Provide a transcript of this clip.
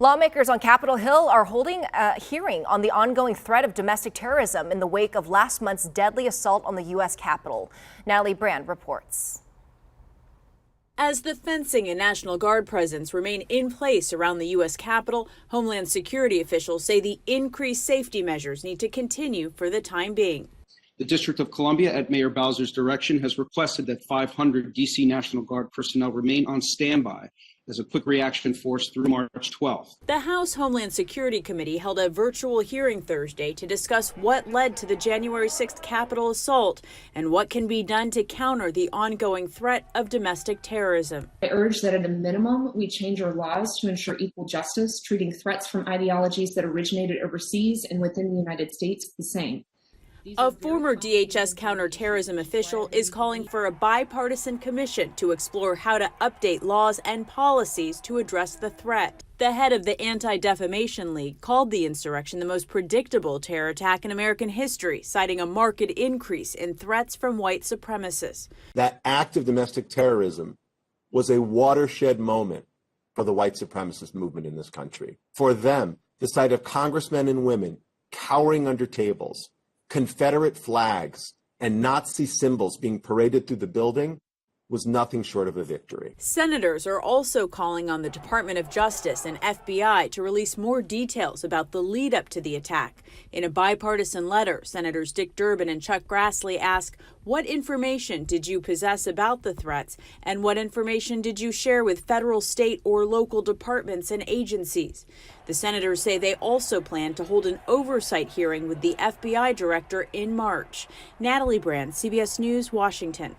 Lawmakers on Capitol Hill are holding a hearing on the ongoing threat of domestic terrorism in the wake of last month's deadly assault on the U.S. Capitol. Natalie Brand reports. As the fencing and National Guard presence remain in place around the U.S. Capitol, Homeland Security officials say the increased safety measures need to continue for the time being. The District of Columbia, at Mayor Bowser's direction, has requested that 500 D.C. National Guard personnel remain on standby as a quick reaction force through March 12th. The House Homeland Security Committee held a virtual hearing Thursday to discuss what led to the January 6th Capitol assault and what can be done to counter the ongoing threat of domestic terrorism. I urge that at a minimum, we change our laws to ensure equal justice, treating threats from ideologies that originated overseas and within the United States the same. A former DHS counterterrorism official is calling for a bipartisan commission to explore how to update laws and policies to address the threat. The head of the Anti-Defamation League called the insurrection the most predictable terror attack in American history, citing a marked increase in threats from white supremacists. That act of domestic terrorism was a watershed moment for the white supremacist movement in this country. For them, the sight of congressmen and women cowering under tables, Confederate flags, and Nazi symbols being paraded through the building was nothing short of a victory. Senators are also calling on the Department of Justice and FBI to release more details about the lead up to the attack. In a bipartisan letter, Senators Dick Durbin and Chuck Grassley ask, what information did you possess about the threats, and what information did you share with federal, state, or local departments and agencies? The senators say they also plan to hold an oversight hearing with the FBI director in March. Natalie Brand, CBS News, Washington.